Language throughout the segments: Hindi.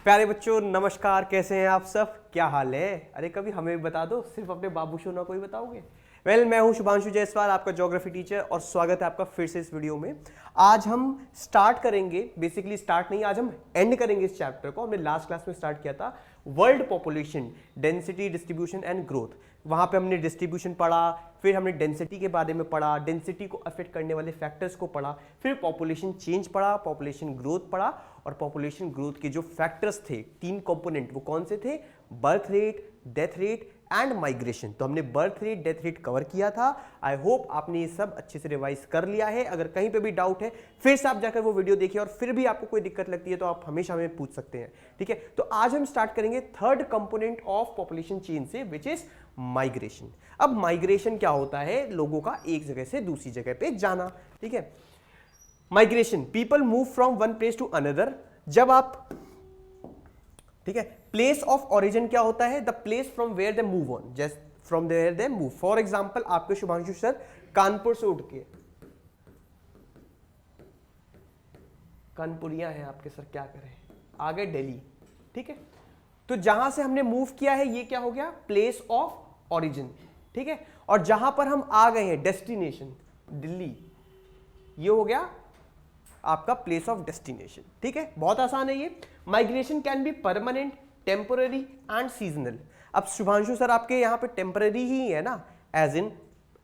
प्यारे बच्चों नमस्कार, कैसे हैं आप सब? क्या हाल है? अरे कभी हमें भी बता दो, सिर्फ अपने बाबू शोना को ही बताओगे? मैं हूं शुभांशु जायसवाल, आपका ज्योग्राफी टीचर, और स्वागत है आपका फिर से इस वीडियो में। आज हम स्टार्ट करेंगे, बेसिकली स्टार्ट नहीं, आज हम एंड करेंगे इस चैप्टर को। हमने लास्ट क्लास में स्टार्ट किया था world population, density, distribution and growth. वहां पे हमने डिस्ट्रीब्यूशन पढ़ा, फिर हमने डेंसिटी के बारे में पढ़ा, डेंसिटी को अफेक्ट करने वाले फैक्टर्स को पढ़ा, फिर पॉपुलेशन चेंज पढ़ा, पॉपुलेशन ग्रोथ पढ़ा, और पॉपुलेशन ग्रोथ के जो फैक्टर्स थे, 3 कंपोनेंट, वो कौन से थे? Birth rate, death rate and migration. तो हमने birth rate, death rate cover किया था। आई होप आपने ये सब अच्छे से रिवाइज कर लिया है। अगर कहीं पे भी डाउट है, फिर से आप जाकर वो वीडियो देखिए, और फिर भी आपको कोई दिक्कत लगती है तो आप हमेशा हमें पूछ सकते हैं, ठीक है? तो आज हम स्टार्ट करेंगे third component of population chain से, विच इज माइग्रेशन। अब माइग्रेशन क्या होता है? लोगों का एक जगह से दूसरी जगह पे जाना, ठीक है? Migration, people move from one place to another. जब आप, ठीक है, प्लेस ऑफ ओरिजिन क्या होता है? The place from where they move on, just from where they move. For example, आपके शुभांशु सर कानपुर से उठ के, कानपुरिया है आपके सर, क्या करें, आ गए दिल्ली, ठीक है? तो जहां से हमने मूव किया है, ये क्या हो गया? प्लेस ऑफ ओरिजिन, ठीक है? और जहां पर हम आ गए हैं, डेस्टिनेशन दिल्ली, ये हो गया आपका प्लेस ऑफ डेस्टिनेशन, ठीक है? बहुत आसान है ये। Migration can be permanent, temporary and seasonal. अब शुभांशु सर आपके यहाँ पे टेम्पररी ही है ना, एज इन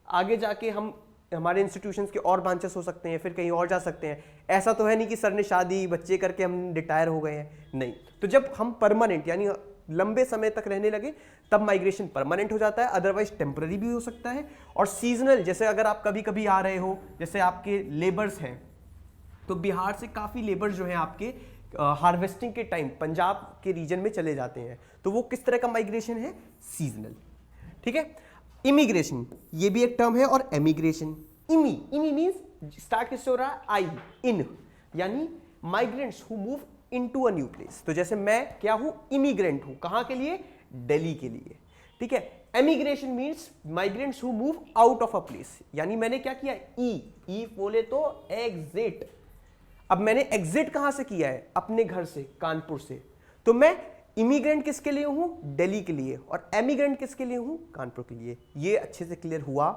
आगे जाके हम, हमारे इंस्टीट्यूशंस के और ब्रांचेस हो सकते हैं, फिर कहीं और जा सकते हैं। ऐसा तो है नहीं कि सर ने शादी बच्चे करके हम रिटायर हो गए हैं, नहीं। तो जब हम परमानेंट यानी लंबे समय तक रहने लगे, तब माइग्रेशन परमानेंट हो जाता है, अदरवाइज टेम्पररी भी हो सकता है। और सीजनल, जैसे अगर आप कभी कभी आ रहे हो, जैसे आपके लेबर्स हैं, तो बिहार से काफ़ी लेबर जो हैं आपके हार्वेस्टिंग के टाइम पंजाब के रीजन में चले जाते हैं, तो वो किस तरह का माइग्रेशन है? सीजनल, ठीक है? इमिग्रेशन, ये भी एक टर्म है, और एमिग्रेशन। इमी मींस स्टार्ट किससे हो रहा है? आई, इन, यानी migrants who move into a new place. तो जैसे मैं क्या हूं? इमिग्रेंट हूं। कहां के लिए? दिल्ली के लिए, ठीक है? Emigration means migrants who move out of a place, यानी मैंने क्या किया? ई बोले तो एग्जिट। अब मैंने एग्जिट कहां से किया है? अपने घर से, कानपुर से। तो मैं इमिग्रेंट किसके लिए हूं? दिल्ली के लिए। और एमिग्रेंट किसके लिए हूं? कानपुर के लिए। ये अच्छे से क्लियर हुआ?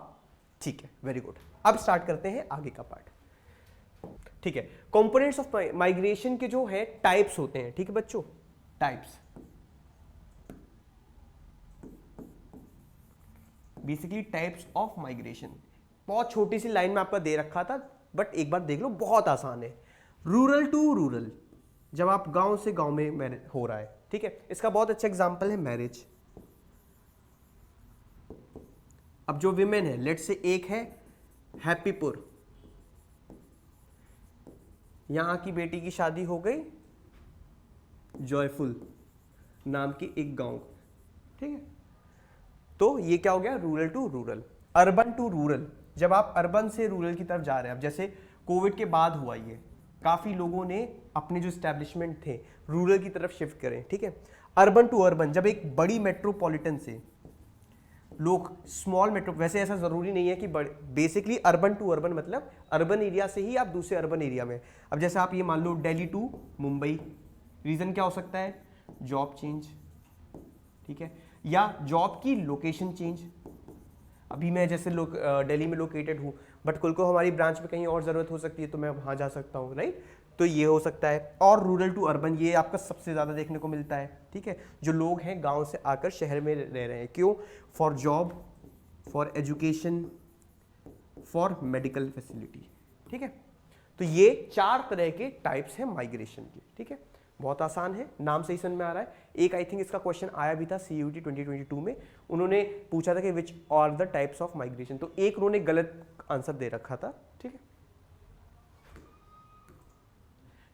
ठीक है, वेरी गुड। अब स्टार्ट करते हैं आगे का पार्ट, ठीक है? कंपोनेंट्स ऑफ माइग्रेशन के जो है टाइप्स होते हैं, ठीक है बच्चों? Types, basically types of migration. बहुत छोटी सी लाइन में आपका दे रखा था, बट एक बार देख लो, बहुत आसान है। रूरल टू रूरल, जब आप गांव से गांव में मैरिज हो रहा है, ठीक है? इसका बहुत अच्छा एग्जांपल है मैरिज। अब जो विमेन है, लेट से एक है हैप्पीपुर, यहां की बेटी की शादी हो गई जॉयफुल नाम की एक गांव, ठीक है? तो ये क्या हो गया? Rural to rural. Urban to rural, जब आप अर्बन से रूरल की तरफ जा रहे हैं। अब जैसे कोविड के बाद हुआ ये, काफी लोगों ने अपने जो स्टैब्लिशमेंट थे रूरल की तरफ शिफ्ट करें, ठीक है? अर्बन टू अर्बन, जब एक बड़ी मेट्रोपॉलिटन से लोग स्मॉल मेट्रो, वैसे ऐसा जरूरी नहीं है कि बेसिकली अर्बन टू अर्बन मतलब अर्बन एरिया से ही आप दूसरे अर्बन एरिया में। अब जैसे आप ये मान लो दिल्ली टू मुंबई, रीजन क्या हो सकता है? जॉब चेंज, ठीक है? या जॉब की लोकेशन चेंज। अभी मैं जैसे दिल्ली में लोकेटेड हूँ, बट कल को हमारी ब्रांच में कहीं और जरूरत हो सकती है, तो मैं वहां जा सकता हूँ, राइट? तो ये हो सकता है। और रूरल टू अर्बन, ये आपका सबसे ज्यादा देखने को मिलता है, ठीक है? जो लोग हैं गांव से आकर शहर में रह रहे हैं, क्यों? For job, for education, for medical facility, ठीक है? तो ये 4 तरह के टाइप्स हैं माइग्रेशन के, ठीक है? बहुत आसान है, नाम से ही समझ में आ रहा है। एक आई थिंक इसका क्वेश्चन आया भी था CUET 2022 में, उन्होंने पूछा था कि which are the types of migration, तो एक उन्होंने गलत आंसर दे रखा था, ठीक है?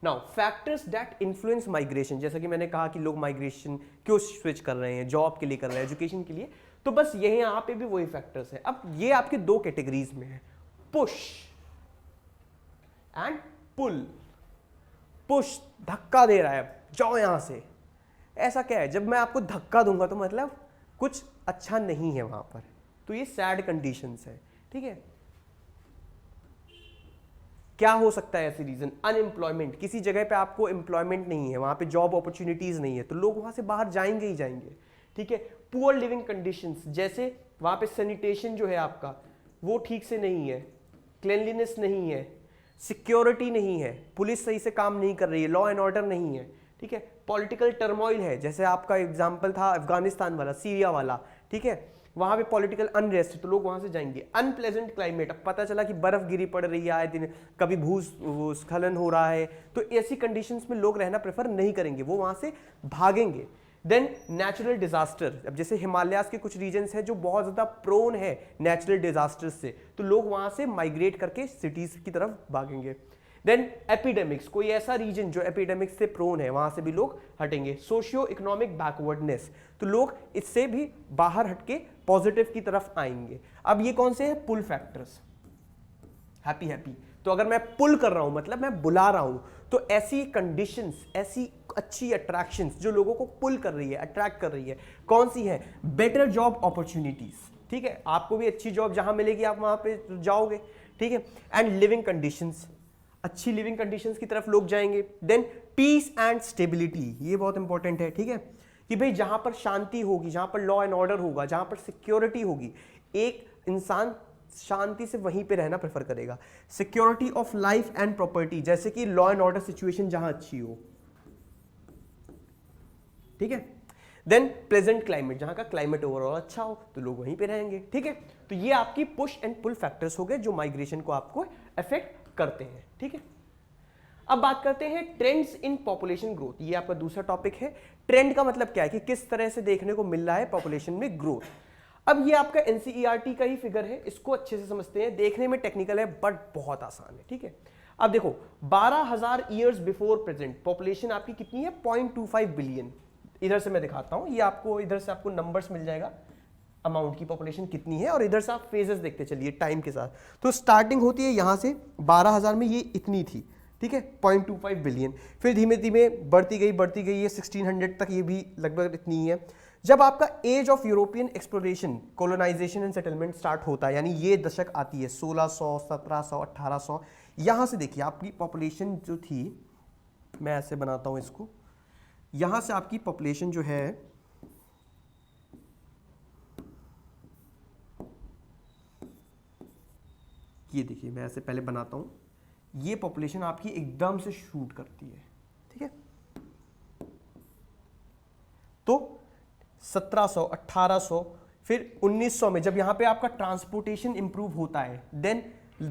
Now factors that influence migration, जैसा कि मैंने कहा कि लोग माइग्रेशन क्यों स्विच कर रहे हैं, जॉब के लिए कर रहे हैं, एजुकेशन के लिए, तो बस यही यहाँ पे भी वही फैक्टर्स है। अब ये आपके 2 कैटेगरीज में है, पुश एंड पुल। पुश, धक्का दे रहा है, जाओ यहां से। ऐसा क्या है? जब मैं आपको धक्का दूंगा तो मतलब कुछ अच्छा नहीं है वहां पर, तो ये सैड कंडीशंस है, ठीक है? क्या हो सकता है ऐसी रीजन? अनएम्प्लॉयमेंट, किसी जगह पे आपको एम्प्लॉयमेंट नहीं है, वहां पे जॉब अपॉर्चुनिटीज नहीं है, तो लोग वहां से बाहर जाएंगे ही जाएंगे, ठीक है। पुअर लिविंग कंडीशंस, जैसे वहां पे सैनिटेशन जो है आपका वो ठीक से नहीं है, क्लेनलीनेस नहीं है, सिक्योरिटी नहीं है, पुलिस सही से काम नहीं कर रही है, लॉ एंड ऑर्डर नहीं है, ठीक है। पॉलिटिकल टर्मोइल है, जैसे आपका एग्जांपल था अफगानिस्तान वाला, सीरिया वाला, ठीक है, वहां पे पॉलिटिकल अनरेस्ट, तो लोग वहां से जाएंगे। अनप्लेजेंट क्लाइमेट, अब पता चला कि बर्फ गिरी पड़ रही है आए दिन, कभी भूस्खलन हो रहा है, तो ऐसी कंडीशंस में लोग रहना प्रेफर नहीं करेंगे, वो वहां से भागेंगे। देन नेचुरल डिजास्टर, अब जैसे हिमालयाज के कुछ रीजन्स हैं जो बहुत ज्यादा प्रोन है नेचुरल डिजास्टर्स से, तो लोग वहां से माइग्रेट करके सिटीज की तरफ भागेंगे। देन एपिडेमिक्स, कोई ऐसा रीजन जो एपिडेमिक्स से प्रोन है, वहां से भी लोग हटेंगे। सोशियो इकोनॉमिक बैकवर्डनेस, तो लोग इससे भी बाहर हटके पॉजिटिव की तरफ आएंगे। अब ये कौन से हैं? पुल फैक्टर्स। हैप्पी हैप्पी, तो अगर मैं पुल कर रहा हूं मतलब मैं बुला रहा हूं, तो ऐसी कंडीशंस, ऐसी अच्छी अट्रैक्शंस जो लोगों को पुल कर रही है, अट्रैक्ट कर रही है, कौन सी है? बेटर जॉब अपॉर्चुनिटीज, ठीक है, आपको भी अच्छी जॉब जहां मिलेगी आप वहां पे जाओगे, ठीक है। एंड लिविंग कंडीशंस, अच्छी लिविंग कंडीशंस की तरफ लोग जाएंगे। देन पीस एंड स्टेबिलिटी, ये बहुत इंपॉर्टेंट है, ठीक है, कि भाई जहां पर शांति होगी, जहां पर लॉ एंड ऑर्डर होगा, जहां पर सिक्योरिटी होगी, एक इंसान शांति से वहीं पे रहना प्रेफर करेगा। Security of life and property, जैसे कि लॉ एंड ऑर्डर सिचुएशन जहां अच्छी हो, ठीक है। देन प्लेजेंट क्लाइमेट, जहां का क्लाइमेट ओवरऑल अच्छा हो, तो लोग वहीं पे रहेंगे, ठीक है। तो ये आपकी पुश एंड पुल फैक्टर्स हो गए जो माइग्रेशन को आपको अफेक्ट करते हैं, ठीक है। अब बात करते हैं ट्रेंड्स इन पॉपुलेशन ग्रोथ, ये आपका दूसरा टॉपिक है। ट्रेंड का मतलब क्या है कि किस तरह से देखने को मिल रहा है पॉपुलेशन में ग्रोथ। अब ये आपका एनसीईआरटी का ही फिगर है, इसको अच्छे से समझते हैं, देखने में टेक्निकल है बट बहुत आसान है, ठीक है। अब देखो 12,000 ईयर्स बिफोर प्रेजेंट पॉपुलेशन आपकी कितनी है? 0.25 बिलियन। इधर से मैं दिखाता हूं, ये आपको इधर से आपको नंबर्स मिल जाएगा, अमाउंट की पॉपुलेशन कितनी है, और इधर से आप फेजेस देखते चलिए टाइम के साथ। तो स्टार्टिंग होती है यहां से 12,000 में, ये इतनी थी, ठीक है, 0.25 बिलियन। फिर धीमे धीमे बढ़ती गई, ये 1600 तक ये भी लगभग इतनी है। जब आपका age of European exploration, colonisation and settlement start होता है, यानी ये दशक आती है 1600, 1700, 1800, यहां से देखिए आपकी पॉपुलेशन जो थी, मैं ऐसे बनाता हूं इसको, यहां से आपकी पॉपुलेशन जो है ये देखिए, मैं ऐसे पहले बनाता हूं, ये पॉपुलेशन आपकी एकदम से शूट करती है, ठीक है। तो 1700, 1800, फिर 1900 में जब यहां पे आपका ट्रांसपोर्टेशन इंप्रूव होता है, देन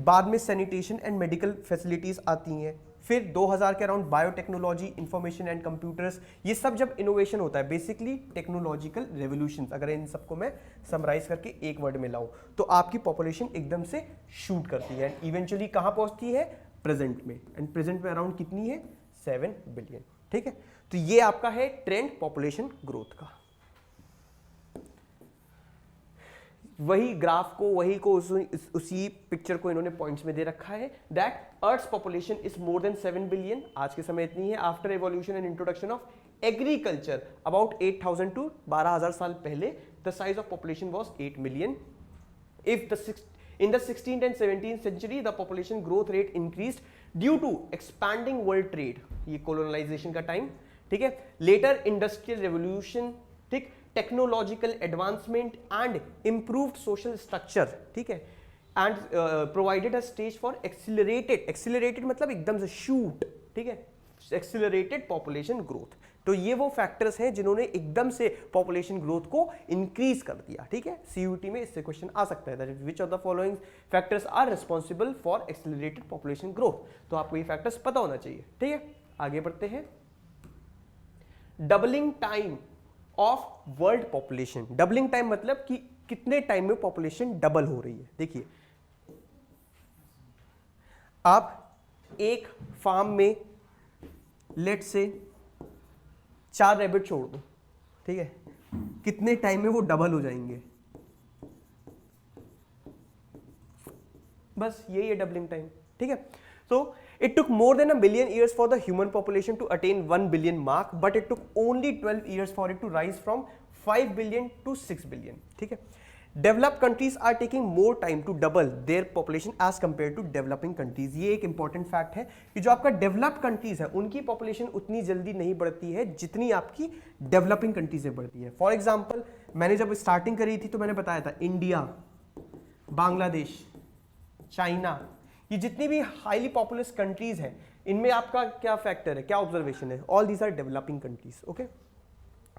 बाद में सैनिटेशन एंड मेडिकल फैसिलिटीज आती हैं, फिर 2000 के around biotechnology, information and computers, ये सब जब इनोवेशन होता है, बेसिकली टेक्नोलॉजिकल रेवोल्यूशंस, अगर इन सबको मैं समराइज करके एक वर्ड में लाऊं, तो आपकी पॉपुलेशन एकदम से शूट करती है एंड इवेंचुअली कहां पहुंचती है? प्रेजेंट में। एंड प्रेजेंट में अराउंड कितनी है? 7 बिलियन, ठीक है। तो ये आपका है ट्रेंड पॉपुलेशन ग्रोथ का। वही ग्राफ को, उसी पिक्चर को इन्होंने पॉइंट्स में दे रखा है, that earth's population is more than 7 billion, आज के समय इतनी है। After evolution and introduction of agriculture about 8,000 to 12,000 साल पहले, the size of population was 8 million. In the 16th and 17th century, the population growth rate increased due to expanding world trade, ये colonization का time, ठीक है। Later industrial revolution, ठीक, technological advancement and improved social structure, ठीक है, and provided a stage for accelerated मतलब एकदम से shoot, ठीक है, accelerated population growth। तो ये वो फैक्टर्स हैं जिन्होंने एकदम से पॉपुलेशन ग्रोथ को इंक्रीज कर दिया, ठीक है। सीयूटी में इससे क्वेश्चन आ सकता है, which of the following factors are responsible for accelerated population growth, तो आपको ये फैक्टर्स पता होना चाहिए, ठीक है। आगे बढ़ते हैं। Doubling time of world population, doubling time मतलब कि कितने टाइम में पॉपुलेशन डबल हो रही है। देखिए आप एक फार्म में लेट से 4 रैबिट छोड़ दो, ठीक है, कितने टाइम में वो डबल हो जाएंगे? बस यही है डबलिंग टाइम, ठीक है। So it took more than 1 billion years for the human population to attain 1 billion mark, but it took only 12 years for it to rise from 5 billion to 6 billion, ठीक है। Developed countries are taking more time to double their population as compare to developing countries. ये एक इंपॉर्टेंट फैक्ट है कि जो आपका डेवलप्ड कंट्रीज है उनकी पॉपुलेशन उतनी जल्दी नहीं बढ़ती है जितनी आपकी डेवलपिंग कंट्रीज में बढ़ती है। फॉर एग्जाम्पल, मैंने जब स्टार्टिंग करी थी तो मैंने बताया था इंडिया, बांग्लादेश, चाइना, ये जितनी भी हाईली पॉपुलस कंट्रीज हैं इनमें आपका क्या फैक्टर है, क्या ऑब्जर्वेशन है, all these are developing countries. Okay,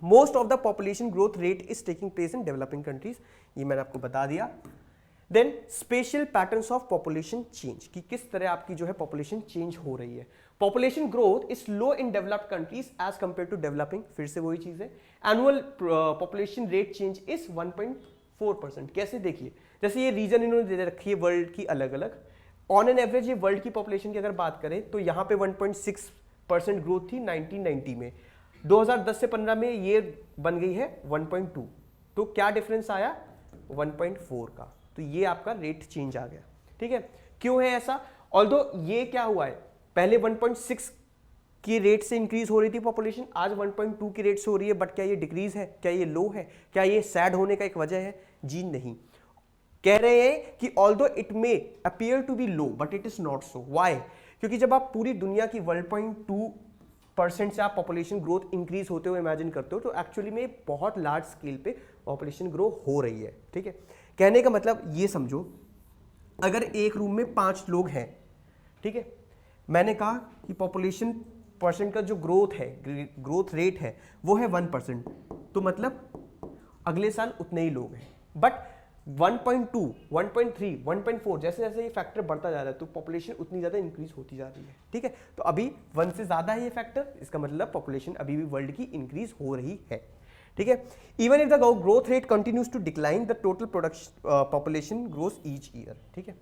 most of the population growth rate is taking place in developing countries, ये मैंने आपको बता दिया। Then special patterns of population change, कि किस तरह आपकी जो है पॉपुलेशन चेंज हो रही है। Population growth is low in developed countries as compare to developing, फिर से वही चीज है। Annual population rate change is 1.4%। कैसे, देखिए जैसे ये रीजन इन्होंने दे रखी है वर्ल्ड की अलग अलग, ऑन एन एवरेज ये वर्ल्ड की पॉपुलेशन की अगर बात करें तो यहाँ पे 1.6% ग्रोथ थी 1990 में, 2010 से 15 में ये बन गई है 1.2, तो क्या डिफरेंस आया 1.4 का, तो ये आपका रेट चेंज आ गया। ठीक है, क्यों है ऐसा? ऑल्दो ये क्या हुआ है, पहले 1.6 की रेट से इंक्रीज हो रही थी पॉपुलेशन, आज 1.2 की रेट से हो रही है, बट क्या ये डिक्रीज है, क्या ये लो है, क्या ये सैड होने का एक वजह है? जी नहीं। कह रहे हैं कि although it may appear to be low but it is not so. Why? क्योंकि जब आप पूरी दुनिया की 1.2% से आप पॉपुलेशन ग्रोथ इंक्रीज होते हुए इमेजिन करते हो तो एक्चुअली में बहुत लार्ज स्केल पे पॉपुलेशन ग्रो हो रही है। ठीक है, कहने का मतलब ये समझो, अगर एक रूम में 5 लोग हैं, ठीक है, मैंने कहा कि पॉपुलेशन परसेंट का जो ग्रोथ है, ग्रोथ रेट है वो है 1%, तो मतलब अगले साल उतने ही लोग हैं। बट 1.2, 1.3, 1.4 जैसे जैसे ये फैक्टर बढ़ता जा रहा है तो पॉपुलेशन उतनी ज्यादा इंक्रीज होती जा रही है। ठीक है, तो अभी 1 से ज्यादा है ये फैक्टर, इसका मतलब पॉपुलेशन अभी भी वर्ल्ड की इंक्रीज हो रही है। ठीक है, even if the growth rate continues to decline the total production population grows each year. ठीक है,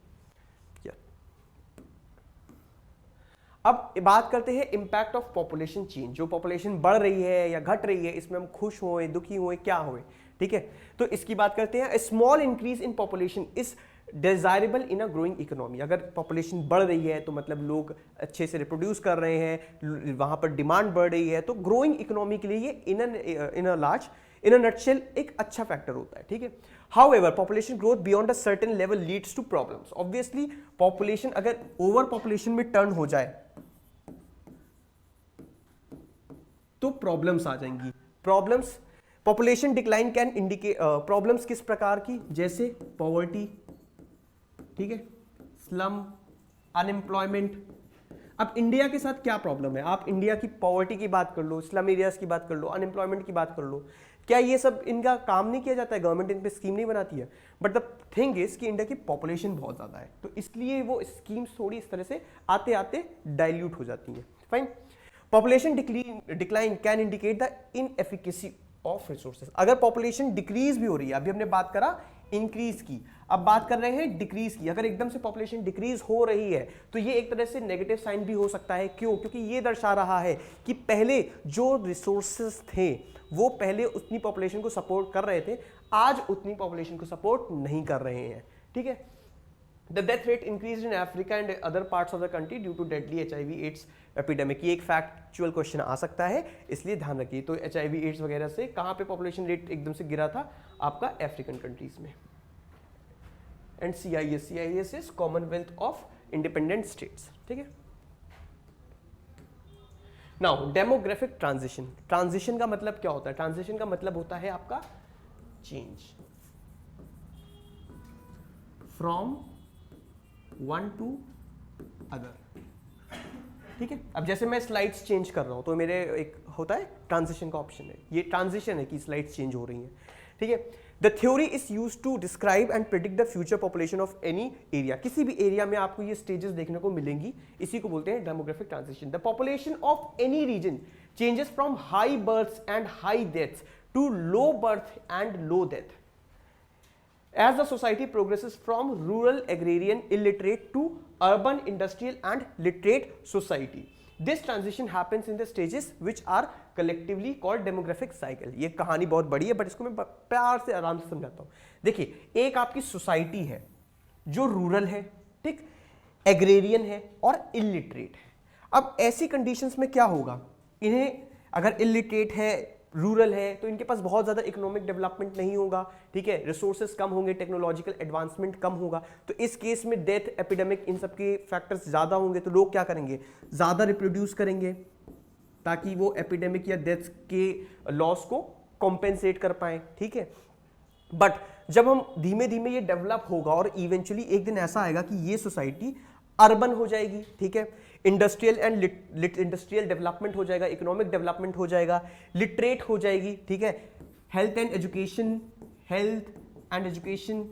अब बात करते हैं इम्पैक्ट ऑफ पॉपुलेशन चेंज। जो पॉपुलेशन बढ़ रही है या घट रही है, इसमें हम खुश होए, दुखी होए, क्या होए, ठीक है, तो इसकी बात करते हैं। Small increase in population is desirable in a growing economy. अगर पॉपुलेशन बढ़ रही है तो मतलब लोग अच्छे से रिप्रोड्यूस कर रहे हैं, वहां पर डिमांड बढ़ रही है, तो ग्रोइंग इकोनॉमी के लिए ये इन अ नटशेल एक अच्छा फैक्टर होता है। ठीक है, however population growth beyond a certain level leads to problems. Obviously population अगर ओवर पॉपुलेशन में टर्न हो जाए तो प्रॉब्लम्स आ जाएंगी। Problems, population decline can indicate problems किस प्रकार की, जैसे पॉवर्टी, ठीक है, स्लम, अनएम्प्लॉयमेंट। अब इंडिया के साथ क्या प्रॉब्लम है, आप इंडिया की पॉवर्टी की बात कर लो, स्लम एरियाज की बात कर लो, अनएम्प्लॉयमेंट की बात कर लो, क्या ये सब इनका काम नहीं किया जाता है, गवर्नमेंट इन पे स्कीम नहीं बनाती है? बट द थिंग इज कि इंडिया की पॉपुलेशन बहुत ज्यादा है, तो इसलिए वो स्कीम्स थोड़ी इस तरह से आते आते डाइल्यूट हो जाती है। Fine, population decline can indicate the inefficacy of resources. अगर पॉपुलेशन डिक्रीज भी हो रही है, अभी हमने बात करा इंक्रीज की, अब बात कर रहे हैं डिक्रीज की। अगर एकदम से पॉपुलेशन डिक्रीज हो रही है तो ये एक तरह से नेगेटिव साइन भी हो सकता है। क्यों? क्योंकि ये दर्शा रहा है कि पहले जो रिसोर्सेज थे वो पहले उतनी पॉपुलेशन को सपोर्ट कर रहे थे, आज उतनी पॉपुलेशन को सपोर्ट नहीं कर रहे हैं। ठीक है, The death rate increased in Africa and other parts of the country due to deadly HIV/AIDS epidemic। ये एक फैक्चुअल क्वेश्चन आ सकता है, इसलिए ध्यान रखिए। तो HIV/AIDS वगैरह से कहाँ पे पॉपुलेशन रेट एकदम से गिरा था? आपका अफ्रीकन कंट्रीज में। And CIS is Commonwealth of independent states. ठीक है, नाउ डेमोग्राफिक ट्रांजिशन। ट्रांजिशन का मतलब क्या होता है? ट्रांजिशन का मतलब होता है आपका change from one two other. ठीक है, अब जैसे मैं स्लाइड्स चेंज कर रहा हूं तो मेरे एक होता है ट्रांजिशन का ऑप्शन है, ये ट्रांजिशन है कि स्लाइड्स चेंज हो रही हैं। ठीक है, the theory is used to describe and predict the future population of any area. किसी भी एरिया में आपको ये स्टेजेस देखने को मिलेंगी, इसी को बोलते हैं demographic transition. The population of any region changes from high births and high deaths to low birth and low death as the society progresses from rural, agrarian, illiterate to urban, industrial and literate society. This transition happens in the stages which are collectively called demographic cycle। ये कहानी बहुत बड़ी है बट इसको मैं प्यार से आराम से समझाता हूँ। देखिए, एक आपकी सोसाइटी है जो रूरल है, ठीक, एग्रेरियन है और इलिटरेट है। अब ऐसी कंडीशंस में क्या होगा, इन्हें अगर इलिटरेट है, रूरल है तो इनके पास बहुत ज़्यादा इकोनॉमिक डेवलपमेंट नहीं होगा, ठीक है, रिसोर्सेज कम होंगे, टेक्नोलॉजिकल एडवांसमेंट कम होगा, तो इस केस में डेथ, एपिडेमिक, इन सब के फैक्टर्स ज़्यादा होंगे, तो लोग क्या करेंगे, ज़्यादा रिप्रोड्यूस करेंगे ताकि वो एपिडेमिक या डेथ के लॉस को कॉम्पेंसेट कर पाए, ठीक है। बट जब हम धीमे धीमे ये डेवलप होगा और इवेंचुअली एक दिन ऐसा आएगा कि ये सोसाइटी अर्बन हो जाएगी, ठीक है, इंडस्ट्रियल एंड इंडस्ट्रियल डेवलपमेंट हो जाएगा, इकोनॉमिक डेवलपमेंट हो जाएगा, लिटरेट हो जाएगी, ठीक है, हेल्थ एंड एजुकेशन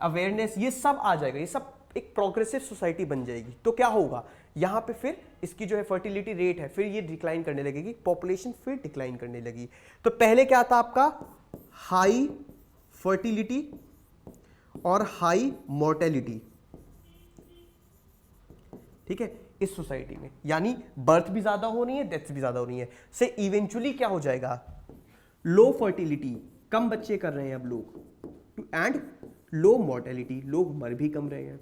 अवेयरनेस ये सब आ जाएगा, ये सब एक प्रोग्रेसिव सोसाइटी बन जाएगी। तो क्या होगा यहाँ पे फिर इसकी जो है फर्टिलिटी रेट है फिर ये डिक्लाइन करने लगेगी, पॉपुलेशन फिर डिक्लाइन करने लगी। तो पहले क्या था आपका, हाई फर्टिलिटी और हाई मोर्टेलिटी, ठीक है, इस सोसाइटी में, यानी बर्थ भी ज्यादा हो रही है, डेथ्स भी ज्यादा हो रही है, से इवेंचुअली क्या हो जाएगा, लो फर्टिलिटी, कम बच्चे कर रहे हैं अब लोग, एंड लो मोर्टेलिटी, लोग मर भी कम रहे हैं,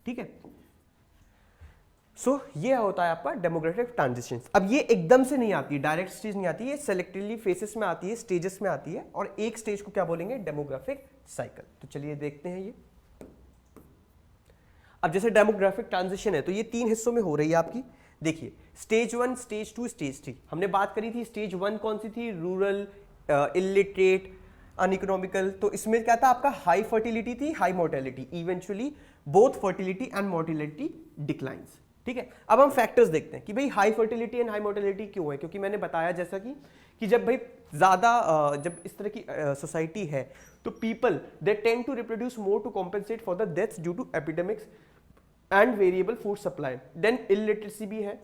ठीक है। सो ये होता है आपका डेमोग्राफिक ट्रांजिशन। अब ये एकदम से नहीं आती है, डायरेक्ट स्टेज नहीं आती है, सेलेक्टिवली फेसेस में आती है, स्टेजेस में आती है, और एक स्टेज को क्या बोलेंगे, डेमोग्राफिक साइकिल। तो चलिए देखते हैं ये। अब जैसे डेमोग्राफिक ट्रांजिशन है तो ये 3 हिस्सों में हो रही है आपकी। देखिए स्टेज 1, स्टेज 2, स्टेज 3 हमने बात करी थी। स्टेज 1 कौन सी थी, रूरल, इलिटरेट, अनइकोनॉमिकल। तो इसमें क्या था आपका, हाई फर्टिलिटी थी, high mortality, eventually both fertility and mortality declines, ठीक है। अब हम फैक्टर्स देखते हैं कि भाई high fertility and high mortality क्यों है, क्योंकि मैंने बताया जैसा कि जब भाई ज्यादा जब इस तरह की सोसाइटी है तो people they tend to reproduce more to compensate for the deaths due to epidemics and variable food supply, then illiteracy भी है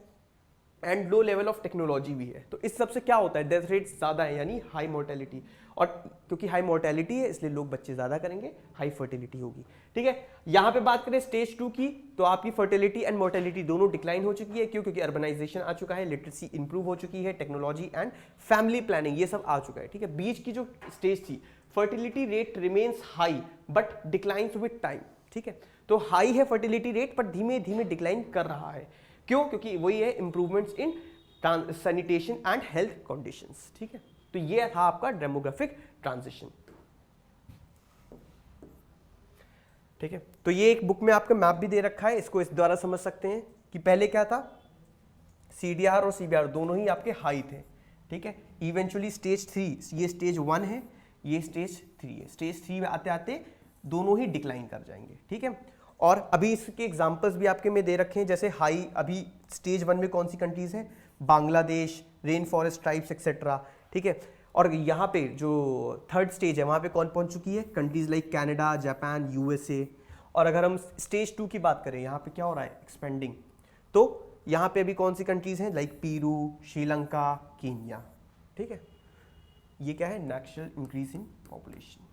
and low level of technology भी है। तो इस सबसे क्या होता है, डेथ रेट ज्यादा है, यानी हाई मोर्टेलिटी, और क्योंकि हाई मोर्टेलिटी है इसलिए लोग बच्चे ज्यादा करेंगे, हाई फर्टिलिटी होगी, ठीक है। यहां पे बात करें स्टेज 2 की, तो आपकी फर्टिलिटी एंड मोर्टेलिटी दोनों डिक्लाइन हो चुकी है। क्यों, क्योंकि अर्बनाइजेशन आ चुका है, लिटरेसी इंप्रूव हो चुकी है, टेक्नोलॉजी एंड फैमिली प्लानिंग ये सब आ चुका है, ठीक है। बीच की जो स्टेज थी, fertility rate remains high but declines with time, ठीक है। तो हाई है फर्टिलिटी रेट पर धीमे धीमे डिक्लाइन कर रहा है। क्यों, क्योंकि वही है improvements in sanitation and health conditions, ठीक है। तो ये था आपका डेमोग्राफिक ट्रांजिशन, ठीक है। तो ये एक बुक में आपका मैप भी दे रखा है, इसको इस द्वारा समझ सकते हैं कि पहले क्या था, CDR और CBR दोनों ही आपके हाई थे, ठीक है। इवेंचुअली स्टेज 3, ये स्टेज 1 है, ये स्टेज 3 है, स्टेज 3 में आते आते दोनों ही डिक्लाइन कर जाएंगे, ठीक है। और अभी इसके एग्जांपल्स भी आपके में दे रखे हैं, जैसे हाई अभी स्टेज 1 में कौन सी कंट्रीज हैं, Bangladesh, rain forest tribes etcetera, ठीक है। और यहाँ पे जो 3rd स्टेज है वहाँ पे कौन पहुँच चुकी है, countries like Canada, Japan, USA। और अगर हम स्टेज 2 की बात करें, यहाँ पे क्या हो रहा है, एक्सपेंडिंग। तो यहाँ पे अभी कौन सी कंट्रीज हैं, लाइक पेरू, श्रीलंका, कीनिया, ठीक है। ये क्या है, नेचुरल इंक्रीज इन पॉपुलेशन।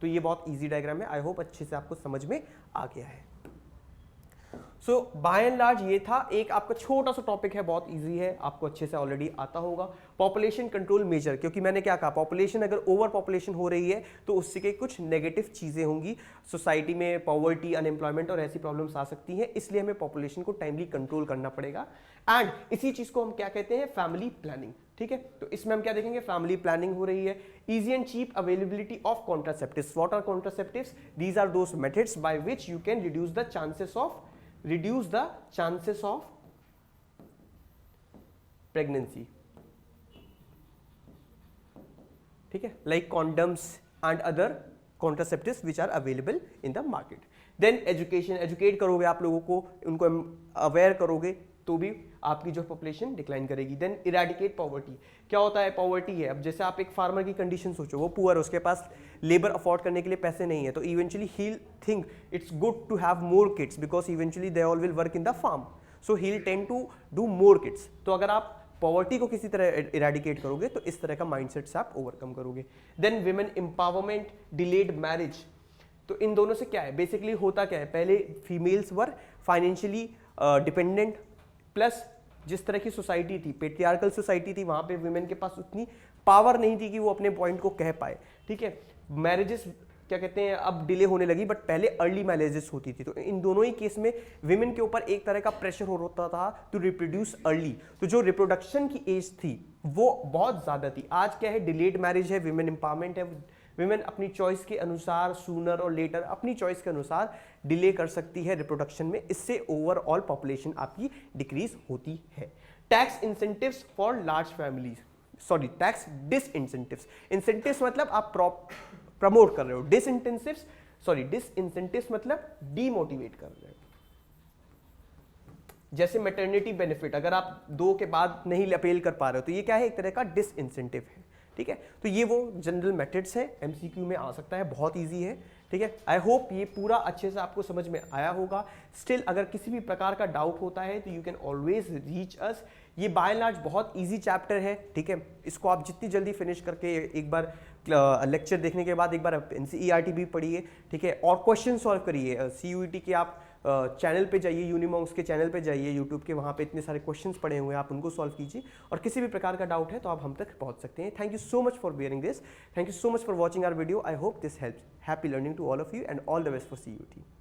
तो ये बहुत इजी डायग्राम है, आई होप अच्छे से आपको समझ में आ गया है। सो बाय एंड लार्ज ये था एक आपका छोटा सा टॉपिक है, बहुत इजी है, आपको अच्छे से ऑलरेडी आता होगा। पॉपुलेशन कंट्रोल मेजर, क्योंकि मैंने क्या कहा, पॉपुलेशन अगर ओवर पॉपुलेशन हो रही है तो उससे के कुछ नेगेटिव चीजें होंगी सोसाइटी में, पॉवर्टी, अनएम्प्लॉयमेंट और ऐसी प्रॉब्लम्स आ सकती हैं, इसलिए हमें पॉपुलेशन को टाइमली कंट्रोल करना पड़ेगा। एंड इसी चीज को हम क्या कहते हैं, फैमिली प्लानिंग, ठीक है। तो इसमें हम क्या देखेंगे, फैमिली प्लानिंग हो रही है। Easy and cheap availability of contraceptives. What are contraceptives, these are those methods by which you can reduce the chances of pregnancy, ठीक है, like condoms and other contraceptives which are available in the market. Then education, educate करोगे आप लोगों को, उनको अवेयर करोगे तो भी आपकी जो पॉपुलेशन डिक्लाइन करेगी। Then eradicate poverty. क्या होता है, पॉवर्टी है, अब जैसे आप एक फार्मर की कंडीशन सोचो, वो पुअर है, उसके पास लेबर अफोर्ड करने के लिए पैसे नहीं है, तो eventually he think it's good to have more kids because eventually they all will work in the farm, so he will tend to do more kids. तो अगर आप पॉवर्टी को किसी तरह इरेडिकेट करोगे तो इस तरह का माइंडसेट से आप ओवरकम करोगे। Then women empowerment, delayed marriage. तो इन दोनों से क्या है, बेसिकली होता क्या है, पहले फीमेल्स वर फाइनेंशियली डिपेंडेंट, प्लस जिस तरह की सोसाइटी थी, पेट्रियार्कल सोसाइटी थी, वहां पे वुमेन के पास उतनी पावर नहीं थी कि वो अपने पॉइंट को कह पाए, ठीक है। मैरिजेस क्या कहते हैं अब डिले होने लगी, बट पहले अर्ली मैरिजेस होती थी। तो इन दोनों ही केस में विमेन के ऊपर एक तरह का प्रेशर हो होता था टू रिप्रोड्यूस अर्ली। तो जो रिप्रोडक्शन की एज थी वो बहुत ज़्यादा थी। आज क्या है, डिलेड मैरिज है, विमेन एम्पावरमेंट है, विमेन अपनी चॉइस के अनुसार सूनर और लेटर अपनी चॉइस के अनुसार डिले कर सकती है रिप्रोडक्शन में। इससे ओवरऑल पॉपुलेशन आपकी डिक्रीज होती है। Tax incentives for large families, sorry tax disincentives. Incentives मतलब आप प्रमोट कर रहे हो, डिसइंसेंटिव्स मतलब डीमोटिवेट कर रहे हो। जैसे मैटरनिटी बेनिफिट अगर आप 2 के बाद नहीं अपील कर पा रहे हो तो ये क्या है, एक तरह का डिसइंसेंटिव है। ठीक है, तो ये वो जनरल मेथड्स है, एमसीक्यू में आ सकता है, बहुत इजी है। ठीक है, आई होप ये पूरा अच्छे से आपको समझ में आया होगा। स्टिल अगर किसी भी प्रकार का डाउट होता है तो यू कैन ऑलवेज रीच अस। ये बाय एंड लार्ज बहुत इजी चैप्टर है। ठीक है, इसको आप जितनी जल्दी फिनिश करके एक बार लेक्चर देखने के बाद एक बार एनसीईआरटी भी पढ़िए। ठीक है, और क्वेश्चन सॉल्व करिए। सीयूईटी के आप चैनल पे जाइए, यूनिमॉन्क्स के चैनल पे जाइए यूट्यूब के, वहाँ पे इतने सारे क्वेश्चंस पड़े हुए हैं, आप उनको सॉल्व कीजिए। और किसी भी प्रकार का डाउट है तो आप हम तक पहुँच सकते हैं। Thank you so much for bearing this, thank you so much for watching our video. I hope this helps. Happy learning to all of you and all the best for CUT।